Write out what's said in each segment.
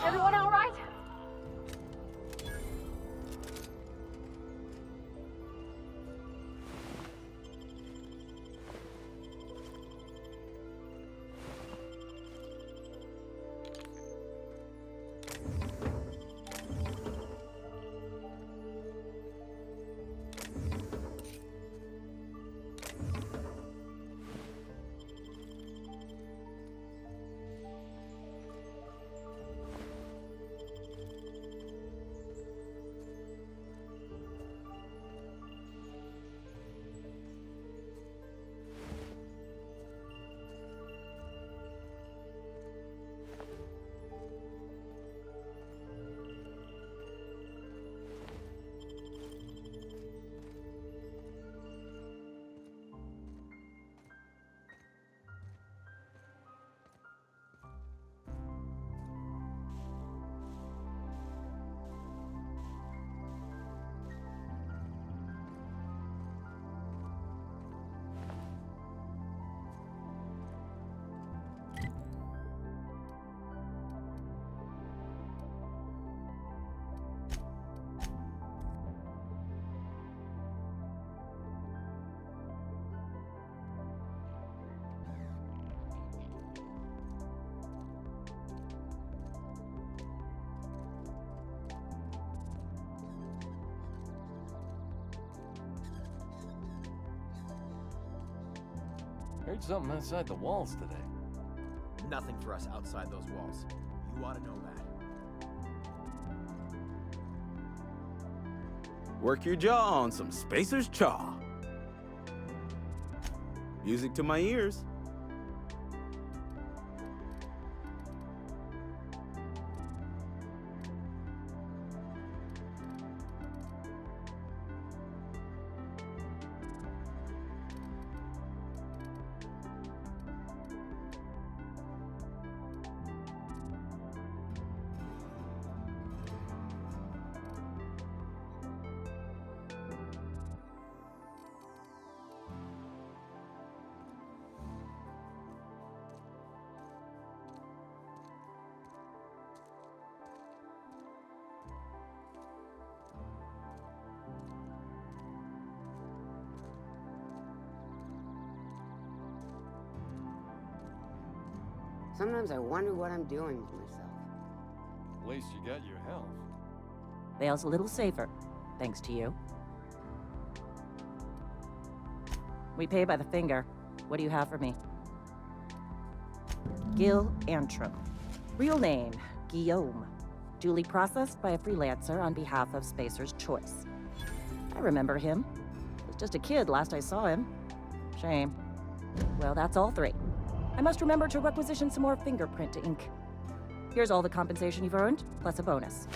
Everyone all right? Heard something outside the walls today. Nothing for us outside those walls. You ought to know that. Work your jaw on some Spacer's Chaw. Music to my ears. Sometimes I wonder what I'm doing with myself. At least you got your health. Vale's a little safer, thanks to you. We pay by the finger. What do you have for me? Gil Antrim. Real name, Guillaume. Duly processed by a freelancer on behalf of Spacer's Choice. I remember him. He was just a kid last I saw him. Shame. Well, that's all three. I must remember to requisition some more fingerprint ink. Here's all the compensation you've earned, plus a bonus.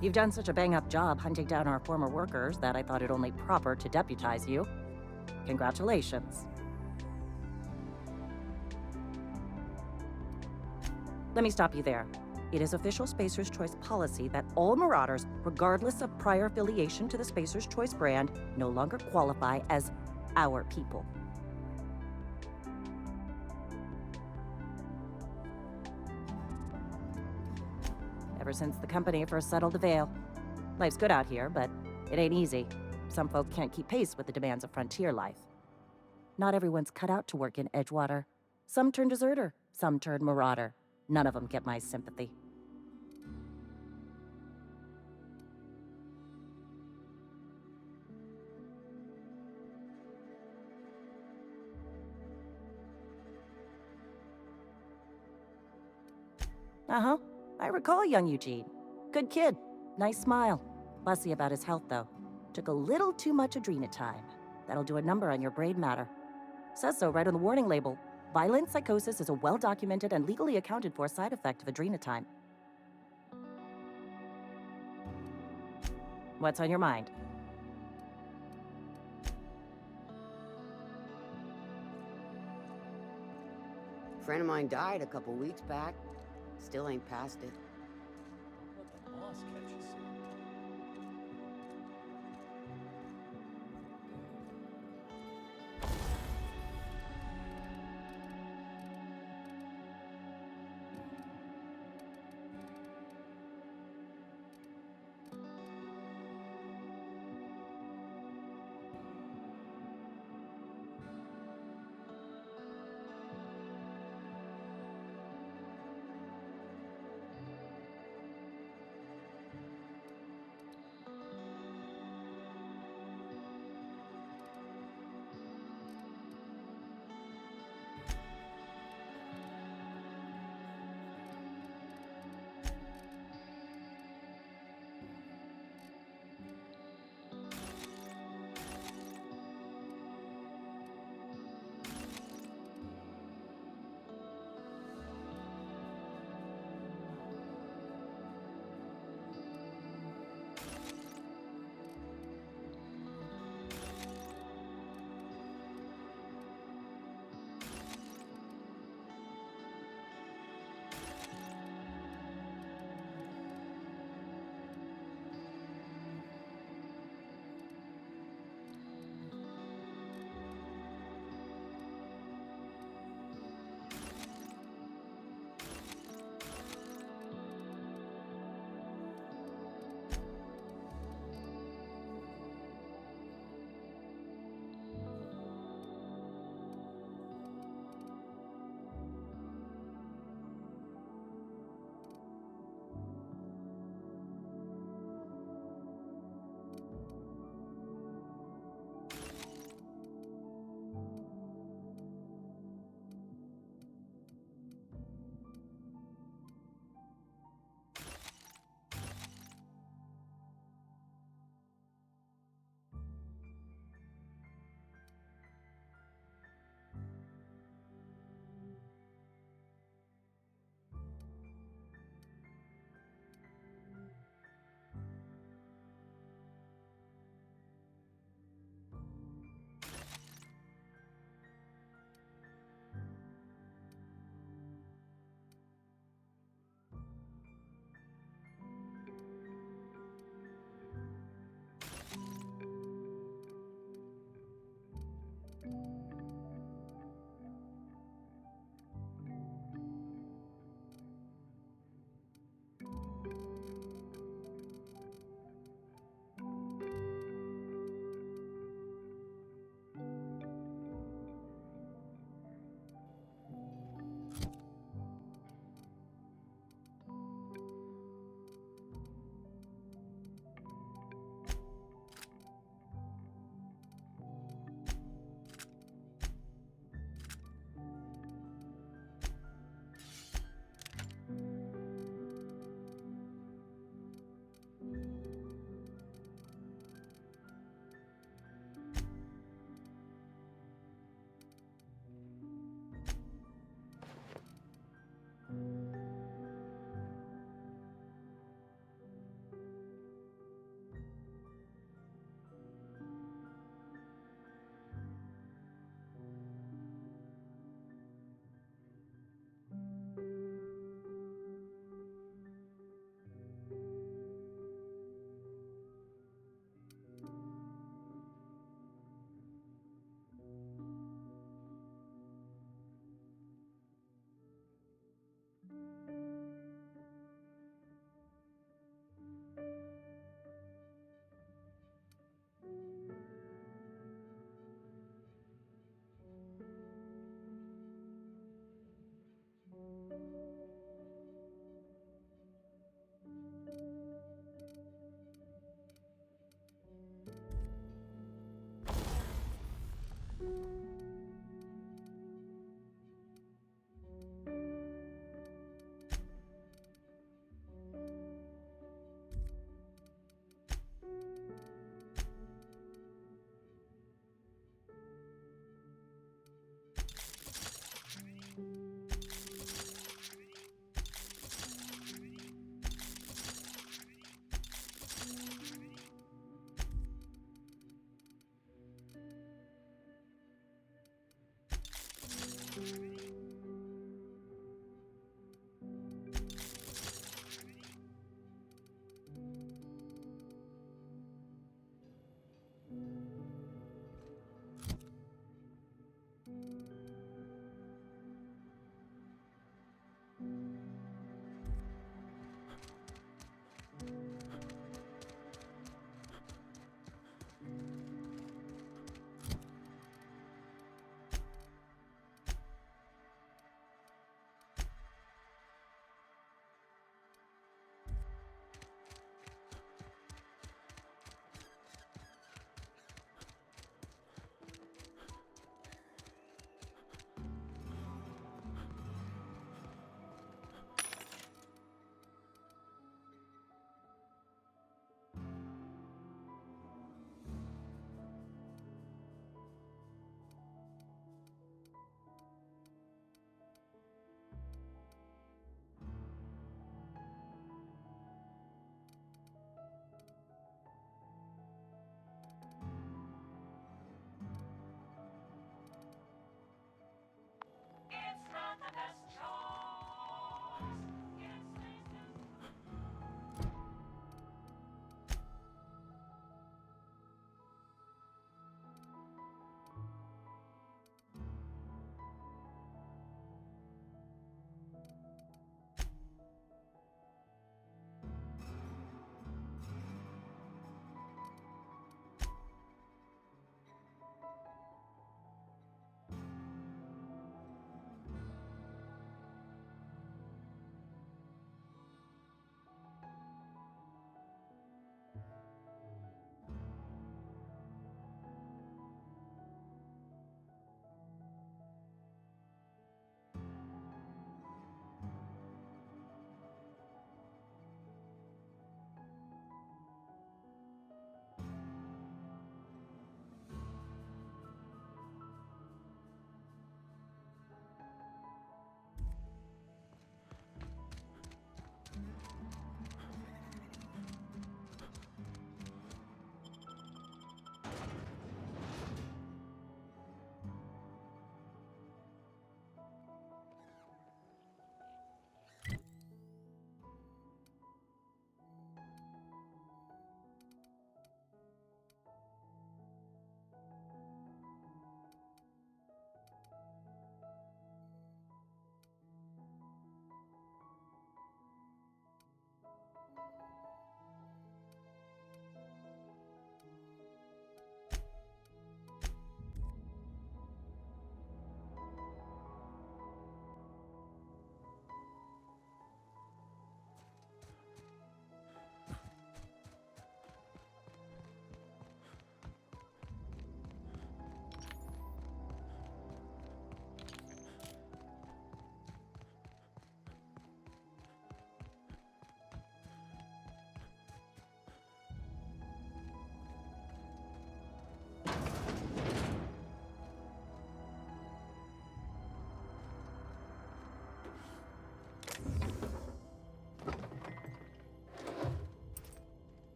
You've done such a bang-up job hunting down our former workers that I thought it only proper to deputize you. Congratulations. Let me stop you there. It is official Spacer's Choice policy that all Marauders, regardless of prior affiliation to the Spacer's Choice brand, no longer qualify as our people. Ever since the company first settled the Veil. Life's good out here, but it ain't easy. Some folk can't keep pace with the demands of frontier life. Not everyone's cut out to work in Edgewater. Some turn deserter, some turn marauder. None of them get my sympathy. Uh-huh. I recall young Eugene. Good kid. Nice smile. Fussy about his health, though. Took a little too much adrenatime. That'll do a number on your brain matter. Says so right on the warning label. Violent psychosis is a well-documented and legally accounted for side effect of adrenatime. What's on your mind? A friend of mine died a couple weeks back. Still ain't past it. Let the boss catch you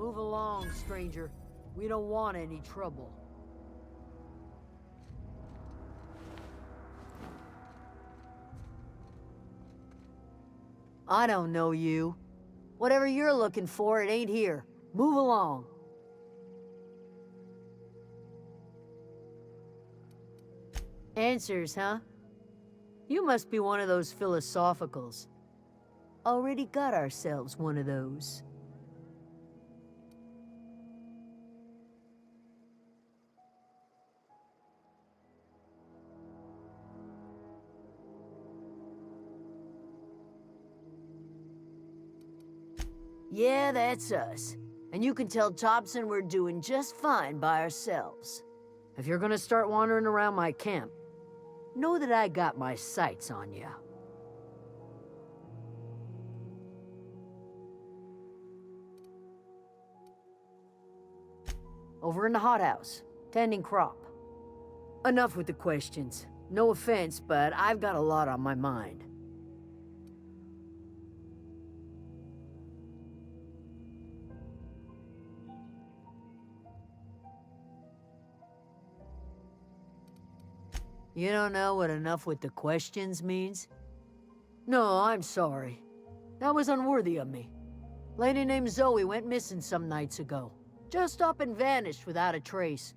Move along, stranger. We don't want any trouble. I don't know you. Whatever you're looking for, it ain't here. Move along. Answers, huh? You must be one of those philosophicals. Already got ourselves one of those. Yeah, that's us. And you can tell Thompson we're doing just fine by ourselves. If you're gonna start wandering around my camp, know that I got my sights on you. Over in the hothouse, tending crop. Enough with the questions. No offense, but I've got a lot on my mind. You don't know what enough with the questions means? No, I'm sorry. That was unworthy of me. Lady named Zoe went missing some nights ago. Just up and vanished without a trace.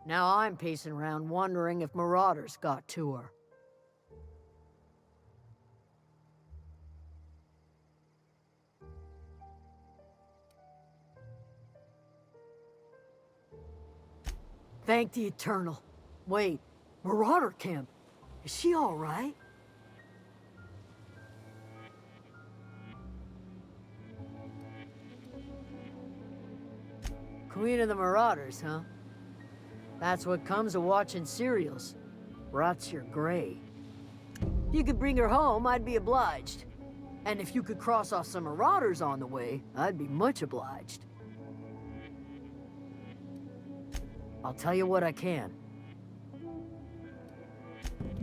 Now I'm pacing around wondering if marauders got to her. Thank the Eternal. Wait, Marauder camp. Is she all right? Queen of the Marauders, huh? That's what comes of watching serials. Rots your gray. If you could bring her home, I'd be obliged. And if you could cross off some Marauders on the way, I'd be much obliged. I'll tell you what I can.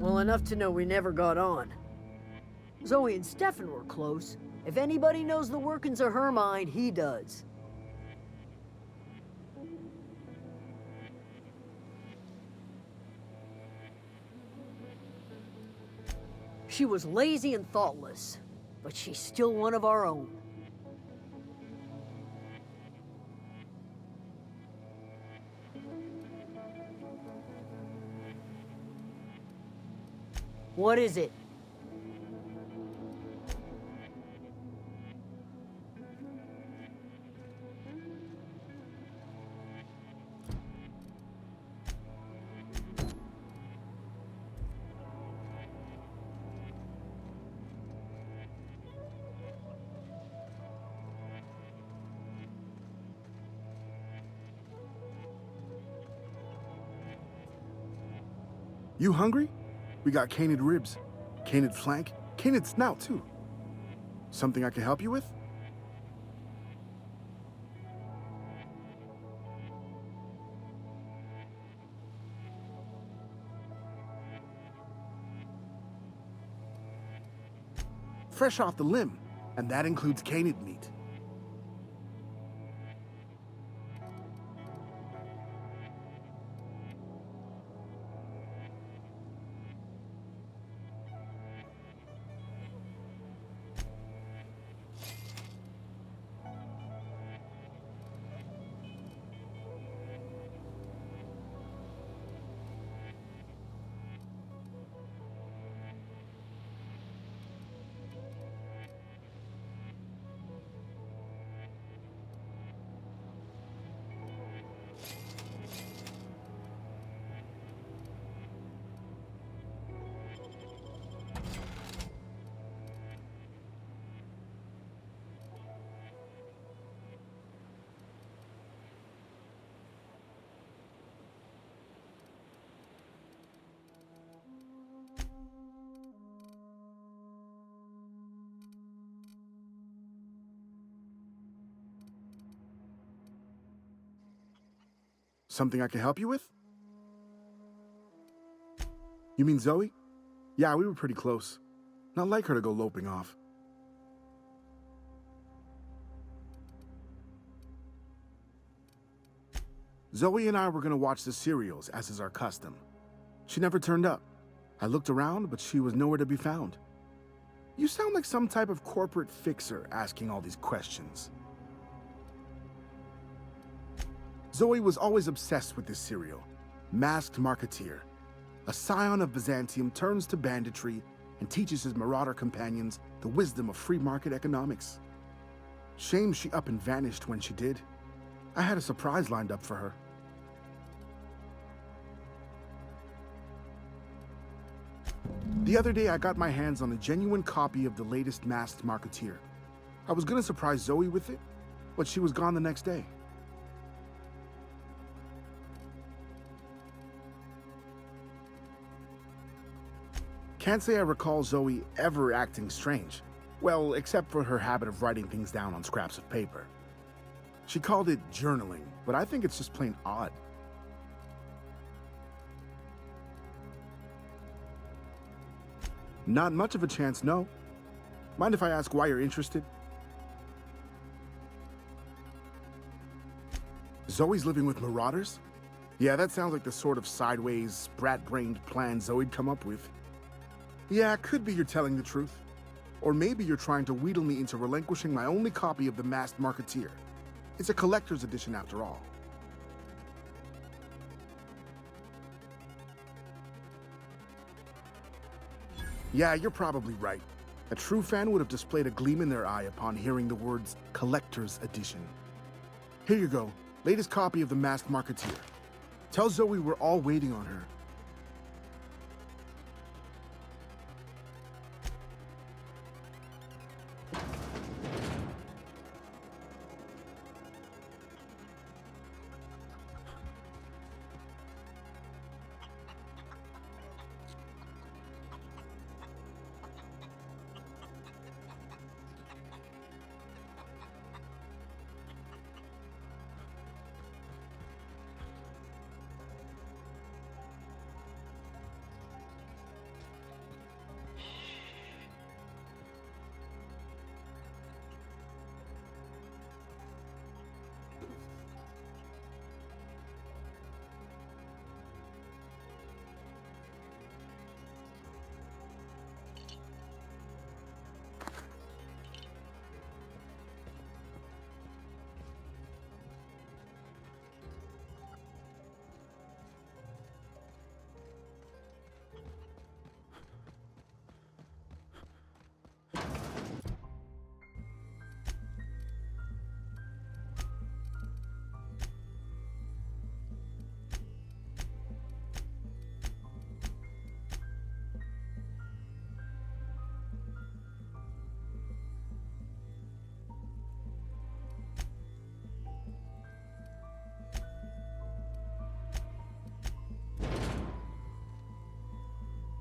Well, enough to know we never got on. Zoe and Stefan were close. If anybody knows the workings of her mind, he does. She was lazy and thoughtless, but she's still one of our own. What is it? You hungry? We got canid ribs, canid flank, canid snout too. Something I can help you with? Fresh off the limb, and that includes canid meat. Something I can help you with? You mean Zoe? Yeah, we were pretty close. Not like her to go loping off. Zoe and I were gonna watch the serials, as is our custom. She never turned up. I looked around, but she was nowhere to be found. You sound like some type of corporate fixer asking all these questions. Zoe was always obsessed with this serial, Masked Marketeer. A scion of Byzantium turns to banditry and teaches his marauder companions the wisdom of free market economics. Shame she up and vanished when she did. I had a surprise lined up for her. The other day, I got my hands on a genuine copy of the latest Masked Marketeer. I was gonna surprise Zoe with it, but she was gone the next day. Can't say I recall Zoe ever acting strange. Well, except for her habit of writing things down on scraps of paper. She called it journaling, but I think it's just plain odd. Not much of a chance, no. Mind if I ask why you're interested? Zoe's living with marauders? Yeah, that sounds like the sort of sideways, brat-brained plan Zoe'd come up with. Yeah, it could be you're telling the truth. Or maybe you're trying to wheedle me into relinquishing my only copy of the Masked Marketeer. It's a collector's edition after all. Yeah, you're probably right. A true fan would have displayed a gleam in their eye upon hearing the words collector's edition. Here you go, latest copy of the Masked Marketeer. Tell Zoe we're all waiting on her.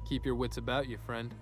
Keep your wits about you, friend.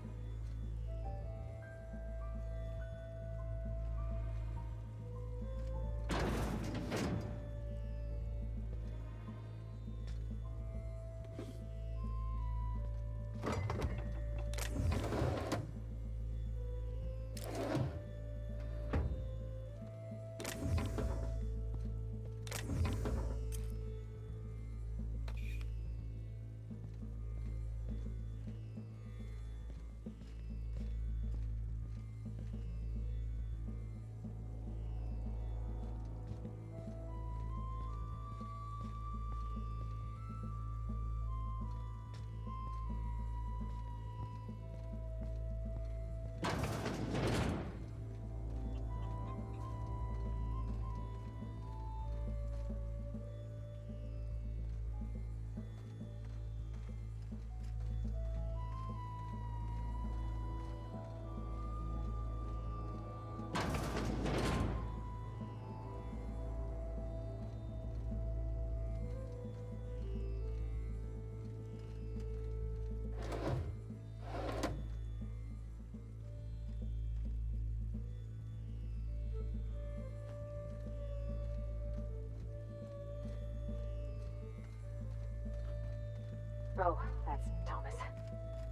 Oh, that's Thomas.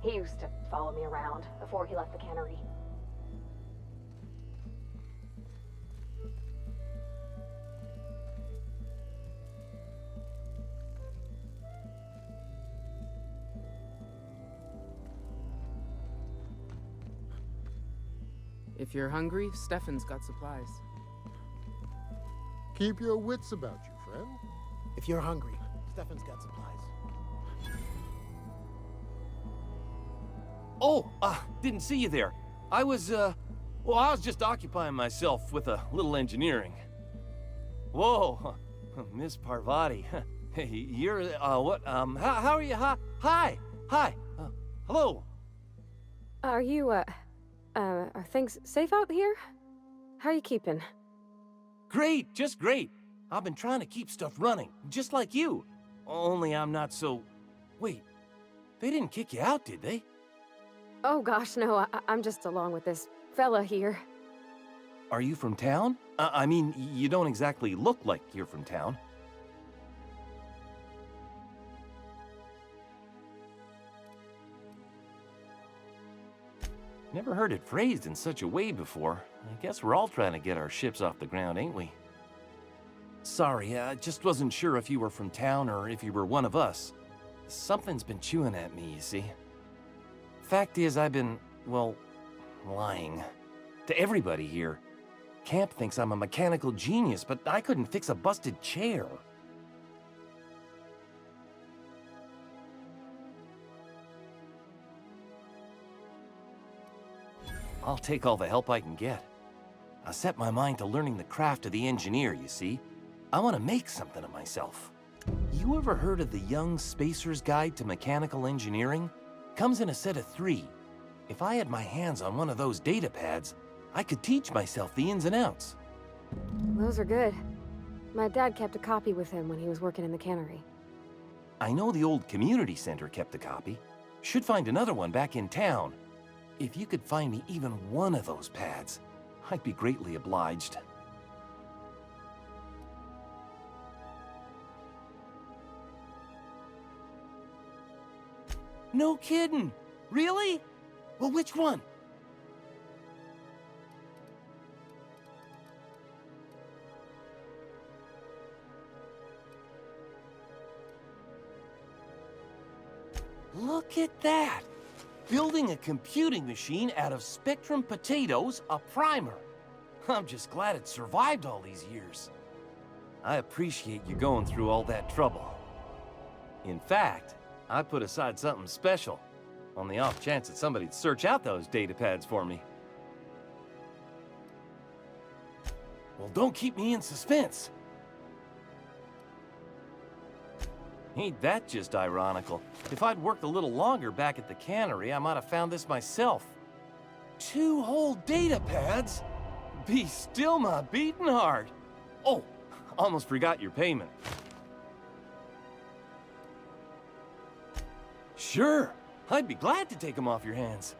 He used to follow me around before he left the cannery. If you're hungry, Stefan's got supplies. Keep your wits about you, friend. If you're hungry, Stefan's got supplies. Oh, didn't see you there. I was just occupying myself with a little engineering. Whoa, Miss Parvati. Hey, you're, what, how are you? Hi, hello. Are you, are things safe out here? How are you keeping? Great, just great. I've been trying to keep stuff running, just like you. Only I'm not so... Wait, they didn't kick you out, did they? Oh gosh, no, I'm just along with this fella here. Are you from town? I mean, you don't exactly look like you're from town. Never heard it phrased in such a way before. I guess we're all trying to get our ships off the ground, ain't we? Sorry, I just wasn't sure if you were from town or if you were one of us. Something's been chewing at me, you see. Fact is, I've been, well, lying. To everybody here. Camp thinks I'm a mechanical genius, but I couldn't fix a busted chair. I'll take all the help I can get. I set my mind to learning the craft of the engineer, you see. I want to make something of myself. You ever heard of the Young Spacer's Guide to Mechanical Engineering? Comes in a set of 3. If I had my hands on one of those data pads, I could teach myself the ins and outs. Those are good. My dad kept a copy with him when he was working in the cannery. I know the old community center kept a copy. Should find another one back in town. If you could find me even one of those pads, I'd be greatly obliged. No kidding! Really? Well, which one? Look at that! Building a computing machine out of Spectrum potatoes, a primer. I'm just glad it survived all these years. I appreciate you going through all that trouble. In fact, I put aside something special, on the off chance that somebody'd search out those data pads for me. Well, don't keep me in suspense. Ain't that just ironical? If I'd worked a little longer back at the cannery, I might have found this myself. 2 whole data pads? Be still my beating heart. Oh, almost forgot your payment. Sure, I'd be glad to take them off your hands.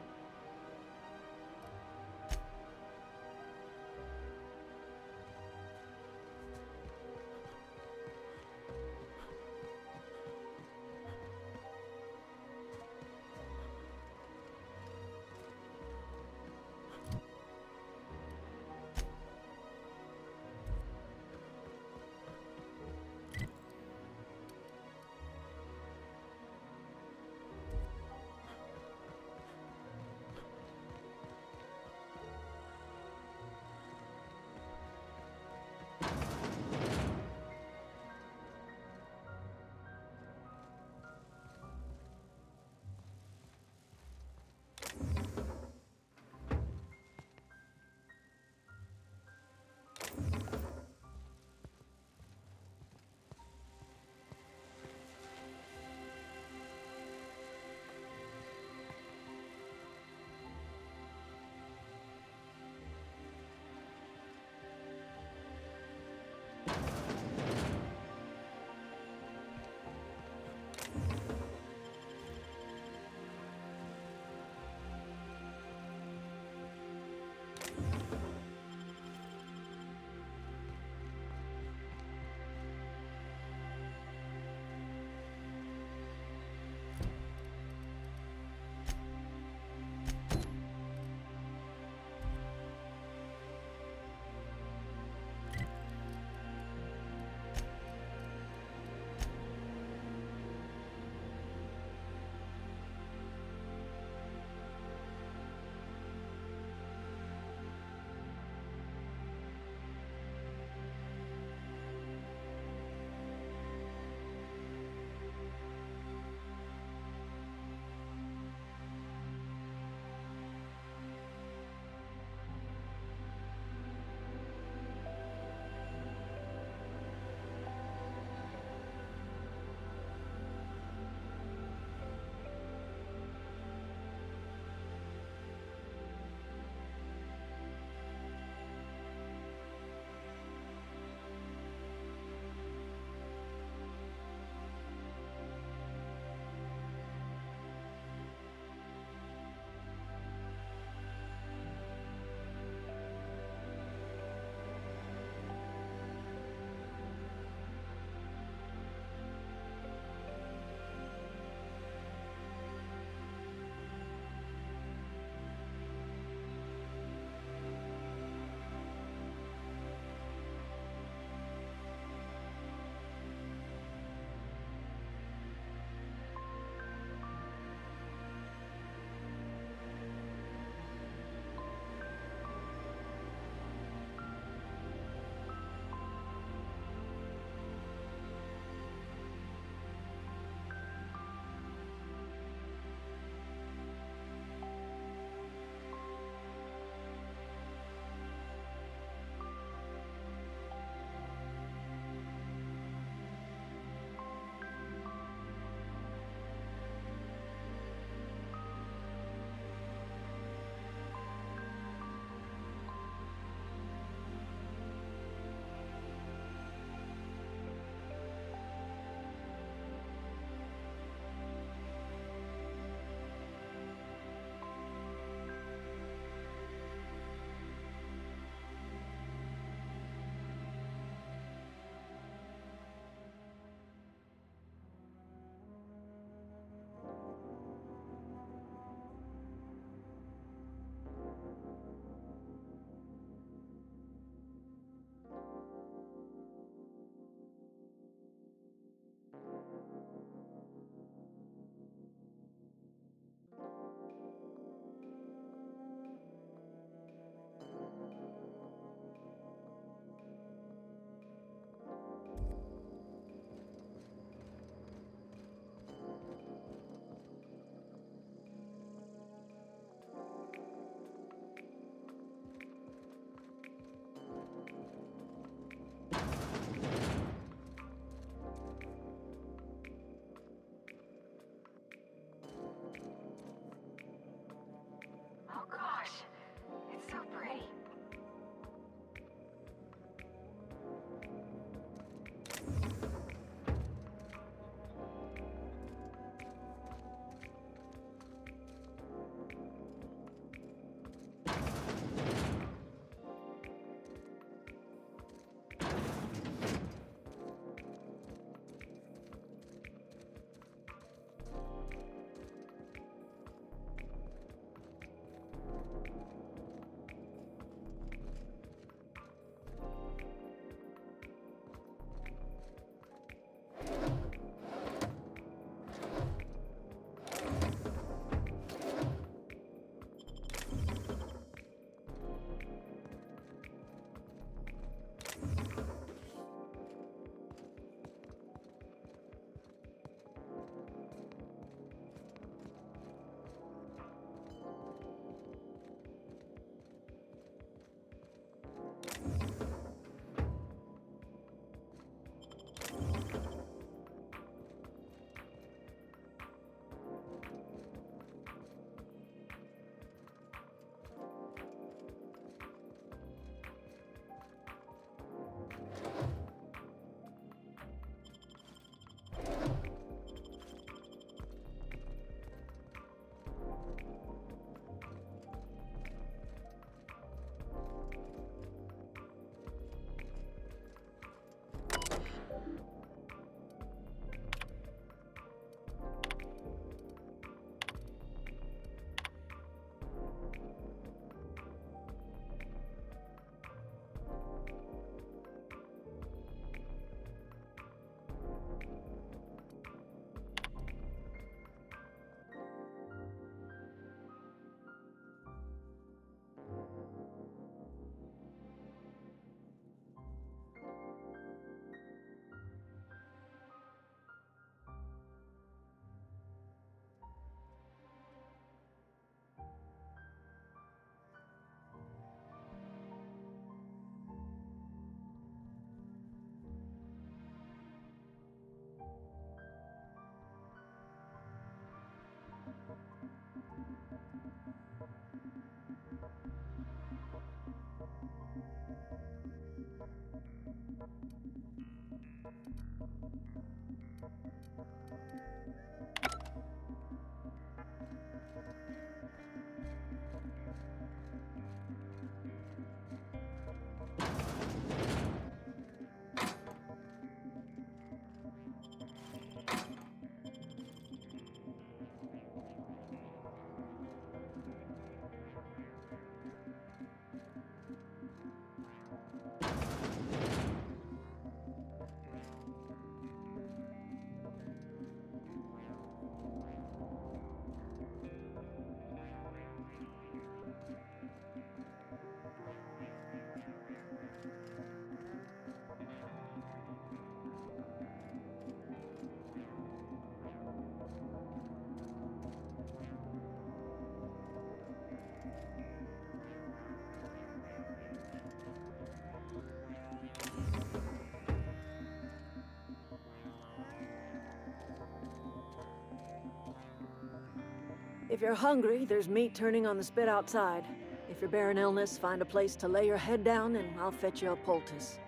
If you're hungry, there's meat turning on the spit outside. If you're bearing illness, find a place to lay your head down and I'll fetch you a poultice.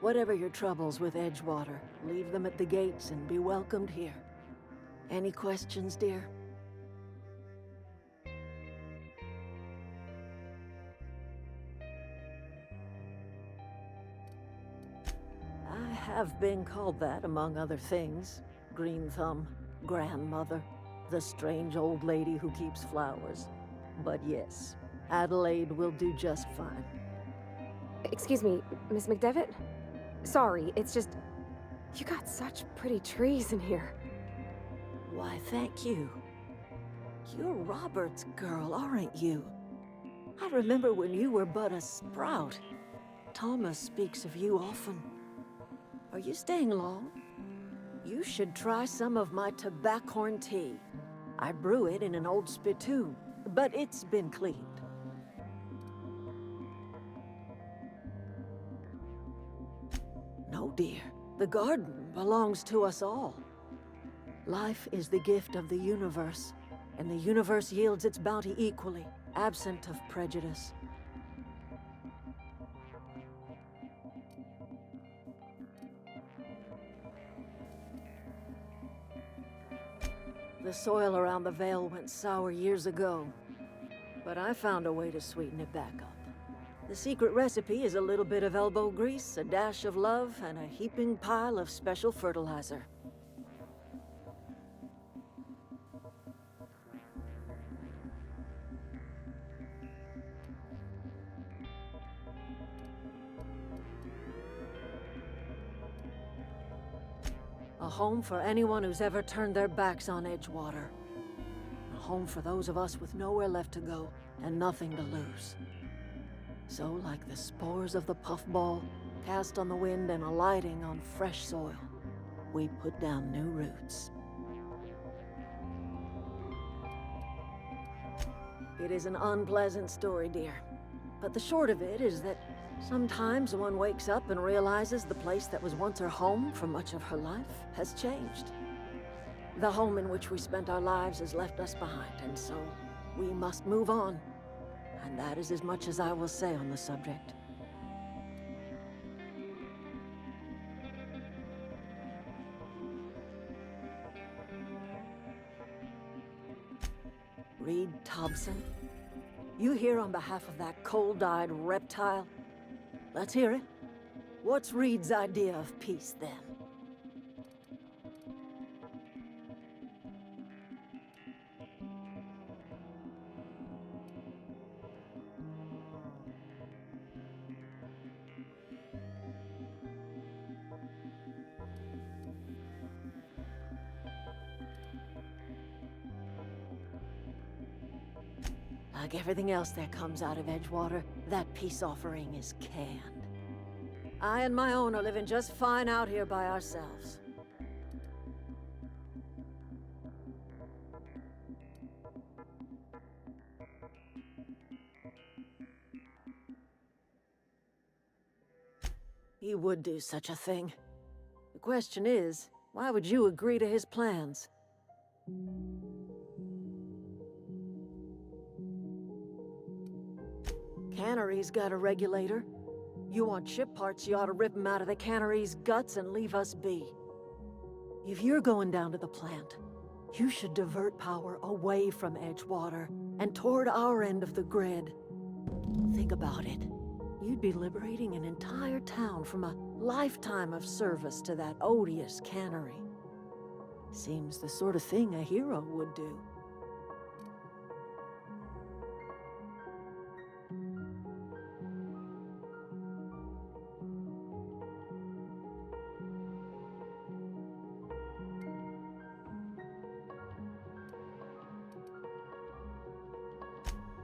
Whatever your troubles with Edgewater, leave them at the gates and be welcomed here. Any questions, dear? I have been called that, among other things. Green Thumb, grandmother, the strange old lady who keeps flowers. But yes, Adelaide will do just fine. Excuse me, Miss McDevitt? Sorry, it's just... You got such pretty trees in here. Why, thank you. You're Robert's girl, aren't you? I remember when you were but a sprout. Thomas speaks of you often. Are you staying long? You should try some of my tobaccorn tea. I brew it in an old spittoon, but it's been cleaned. No, dear. The garden belongs to us all. Life is the gift of the universe, and the universe yields its bounty equally, absent of prejudice. The soil around the Vale went sour years ago, but I found a way to sweeten it back up. The secret recipe is a little bit of elbow grease, a dash of love, and a heaping pile of special fertilizer. A home for anyone who's ever turned their backs on Edgewater. A home for those of us with nowhere left to go and nothing to lose. So, like the spores of the puffball, cast on the wind and alighting on fresh soil, we put down new roots. It is an unpleasant story, dear. But the short of it is that sometimes one wakes up and realizes the place that was once her home for much of her life has changed. The home in which we spent our lives has left us behind, and so we must move on. And that is as much as I will say on the subject. Reed Thompson? You here on behalf of that cold-eyed reptile? Let's hear it. What's Reed's idea of peace, then? Like everything else that comes out of Edgewater, that peace offering is canned. I and my own are living just fine out here by ourselves. He would do such a thing. The question is, why would you agree to his plans? Cannery's got a regulator. You want ship parts, you ought to rip them out of the cannery's guts and leave us be. If you're going down to the plant, you should divert power away from Edgewater and toward our end of the grid. Think about it. You'd be liberating an entire town from a lifetime of service to that odious cannery. Seems the sort of thing a hero would do.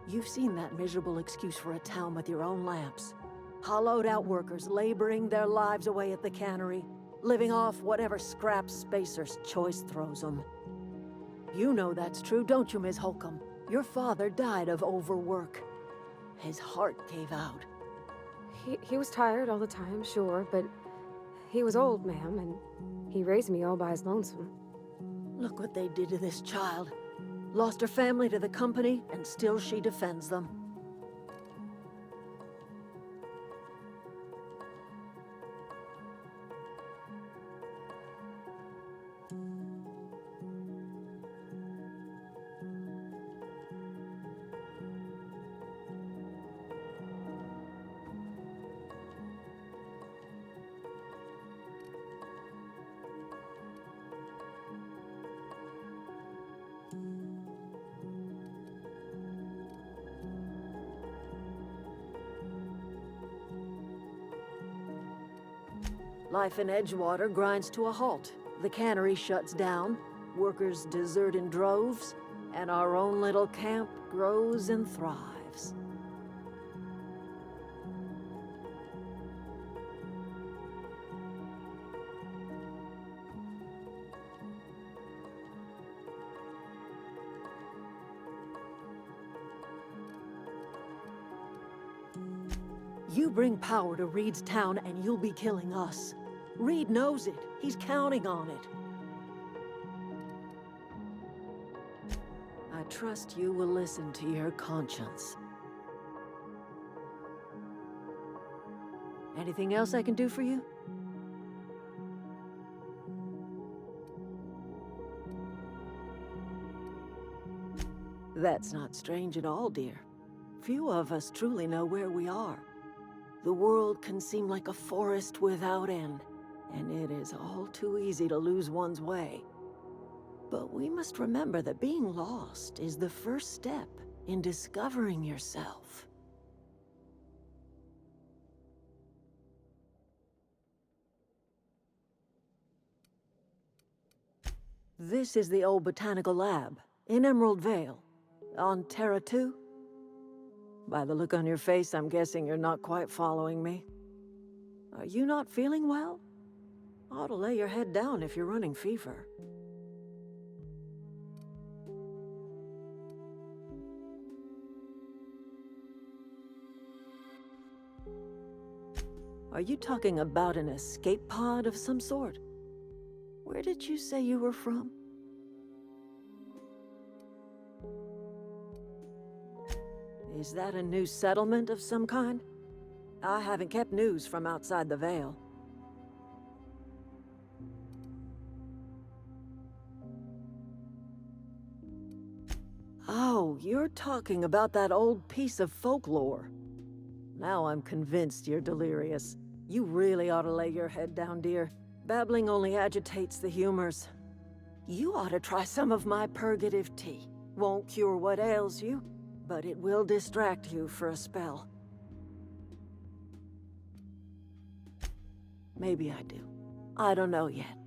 You've seen that miserable excuse for a town with your own lamps. Hollowed out workers laboring their lives away at the cannery, living off whatever scraps Spacer's choice throws them. You know that's true, don't you, Miss Holcomb? Your father died of overwork. His heart gave out. He was tired all the time, sure, but he was old, ma'am, and he raised me all by his lonesome. Look what they did to this child. Lost her family to the company, and still she defends them. Life in Edgewater grinds to a halt. The cannery shuts down, workers desert in droves, and our own little camp grows and thrives. You bring power to Reed's town and you'll be killing us. Reed knows it. He's counting on it. I trust you will listen to your conscience. Anything else I can do for you? That's not strange at all, dear. Few of us truly know where we are. The world can seem like a forest without end, and it is all too easy to lose one's way. But we must remember that being lost is the first step in discovering yourself. This is the old botanical lab in Emerald Vale, on Terra 2. By the look on your face, I'm guessing you're not quite following me. Are you not feeling well? Ought to lay your head down if you're running fever. Are you talking about an escape pod of some sort? Where did you say you were from? Is that a new settlement of some kind? I haven't kept news from outside the Vale. Oh, you're talking about that old piece of folklore. Now I'm convinced you're delirious. You really ought to lay your head down, dear. Babbling only agitates the humors. You ought to try some of my purgative tea. Won't cure what ails you, but it will distract you for a spell. Maybe I do. I don't know yet.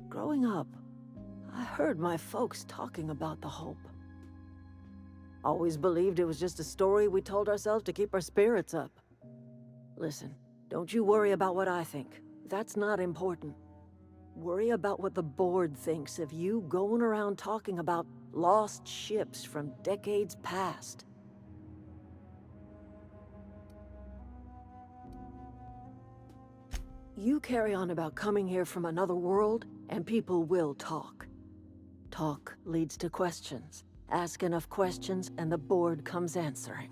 Growing up, I heard my folks talking about the Hope. Always believed it was just a story we told ourselves to keep our spirits up. Listen, don't you worry about what I think. That's not important. Worry about what the board thinks of you going around talking about lost ships from decades past. You carry on about coming here from another world, and people will talk. Talk leads to questions. Ask enough questions, and the board comes answering.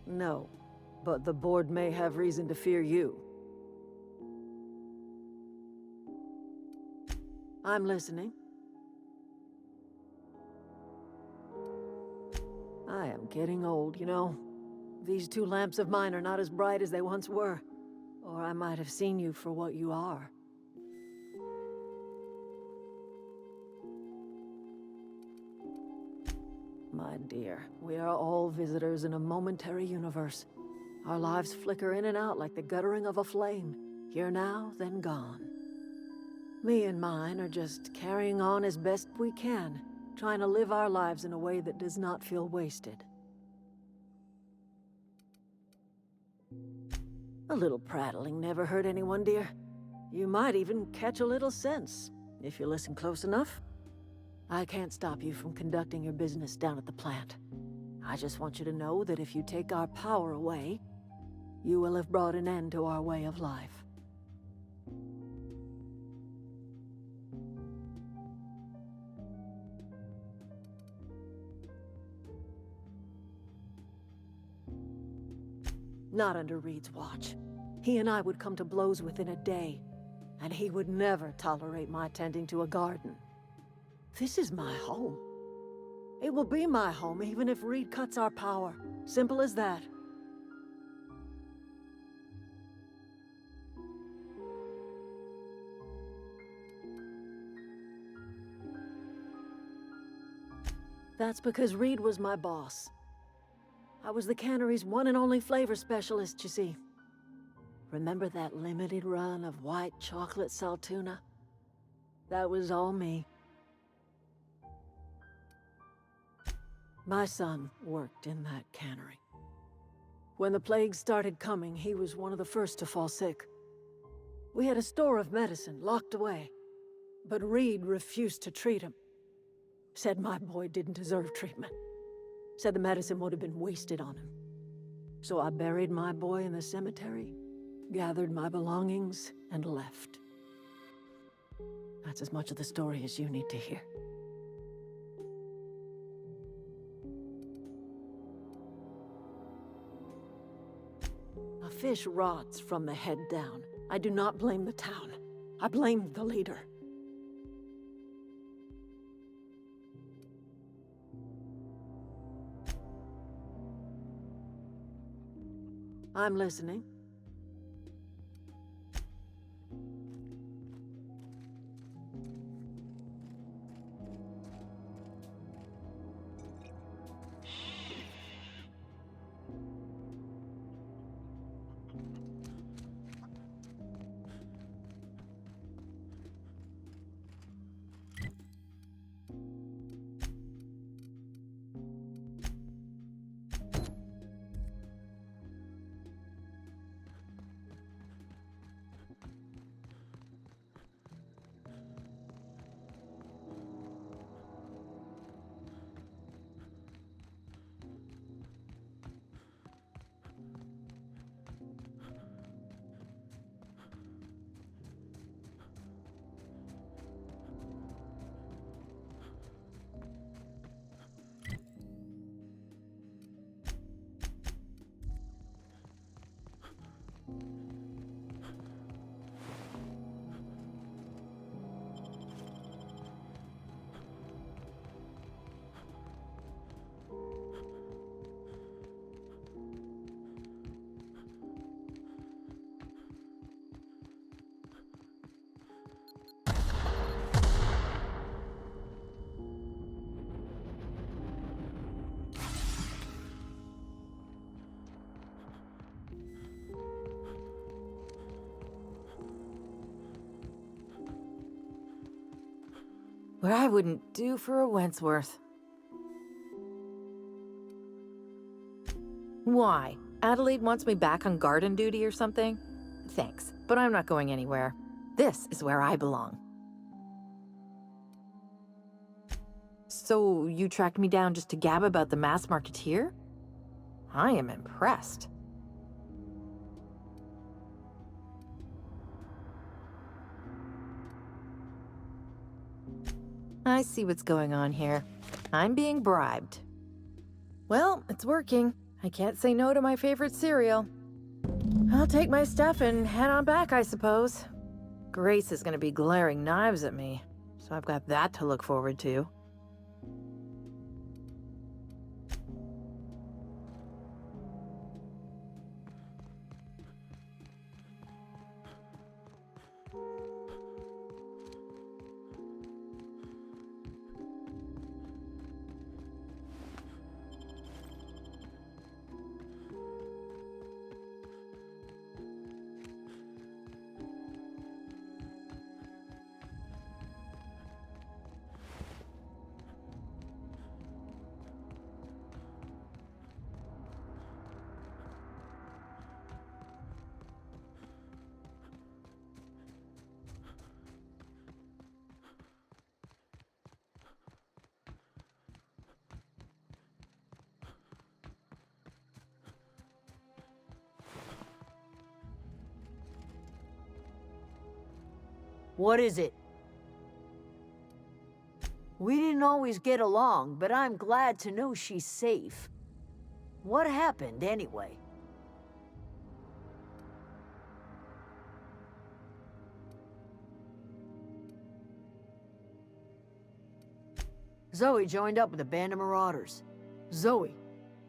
No, but the board may have reason to fear you. I'm listening. I am getting old, you know. These two lamps of mine are not as bright as they once were, or I might have seen you for what you are. My dear, we are all visitors in a momentary universe. Our lives flicker in and out like the guttering of a flame. Here now, then gone. Me and mine are just carrying on as best we can, trying to live our lives in a way that does not feel wasted. A little prattling never hurt anyone, dear. You might even catch a little sense, if you listen close enough. I can't stop you from conducting your business down at the plant. I just want you to know that if you take our power away, you will have brought an end to our way of life. Not under Reed's watch. He and I would come to blows within a day, and he would never tolerate my tending to a garden. This is my home. It will be my home even if Reed cuts our power. Simple as that. That's because Reed was my boss. I was the cannery's one and only flavor specialist, you see. Remember that limited run of white chocolate saltuna? That was all me. My son worked in that cannery. When the plague started coming, he was one of the first to fall sick. We had a store of medicine locked away, but Reed refused to treat him. Said my boy didn't deserve treatment. Said the medicine would have been wasted on him. So I buried my boy in the cemetery, gathered my belongings, and left. That's as much of the story as you need to hear. A fish rots from the head down. I do not blame the town. I blame the leader. I'm listening. What I wouldn't do for a Wentworth. Why? Adelaide wants me back on garden duty or something? Thanks, but I'm not going anywhere. This is where I belong. So, you tracked me down just to gab about the mass marketeer? I am impressed. I see what's going on here. I'm being bribed. Well, it's working. I can't say no to my favorite cereal. I'll take my stuff and head on back, I suppose. Grace is gonna be glaring knives at me, so I've got that to look forward to. What is it? We didn't always get along, but I'm glad to know she's safe. What happened, anyway? Zoe joined up with a band of marauders. Zoe.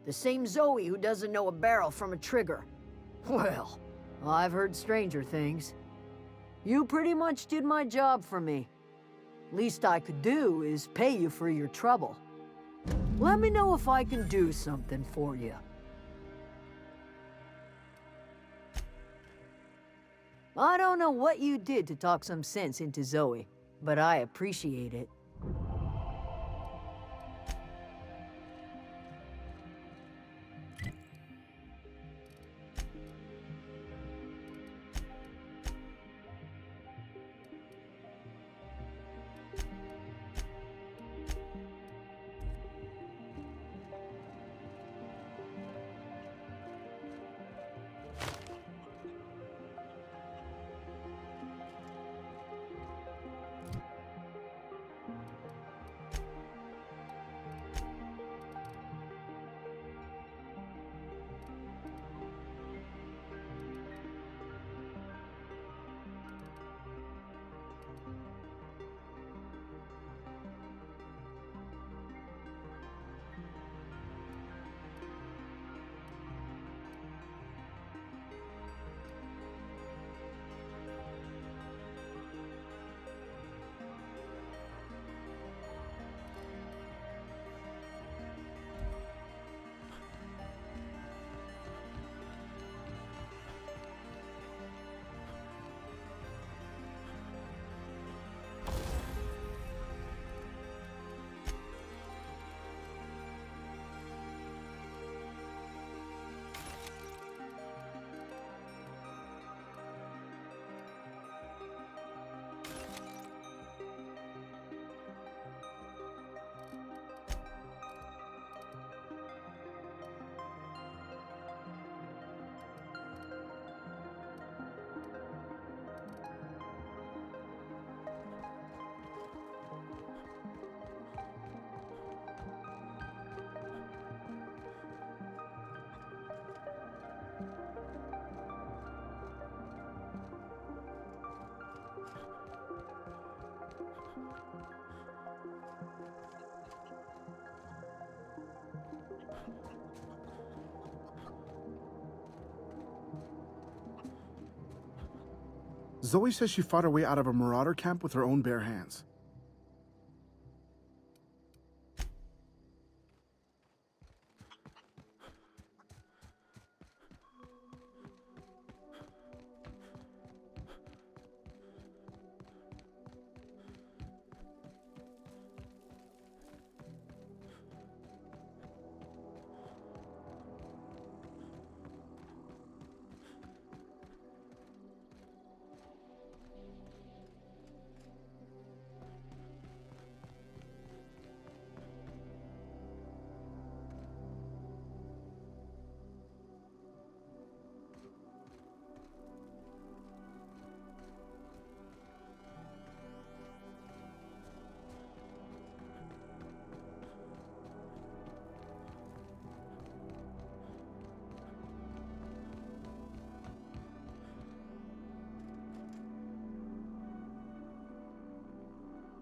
The same Zoe who doesn't know a barrel from a trigger. Well, I've heard stranger things. You pretty much did my job for me. Least I could do is pay you for your trouble. Let me know if I can do something for you. I don't know what you did to talk some sense into Zoe, but I appreciate it. Zoe says she fought her way out of a marauder camp with her own bare hands.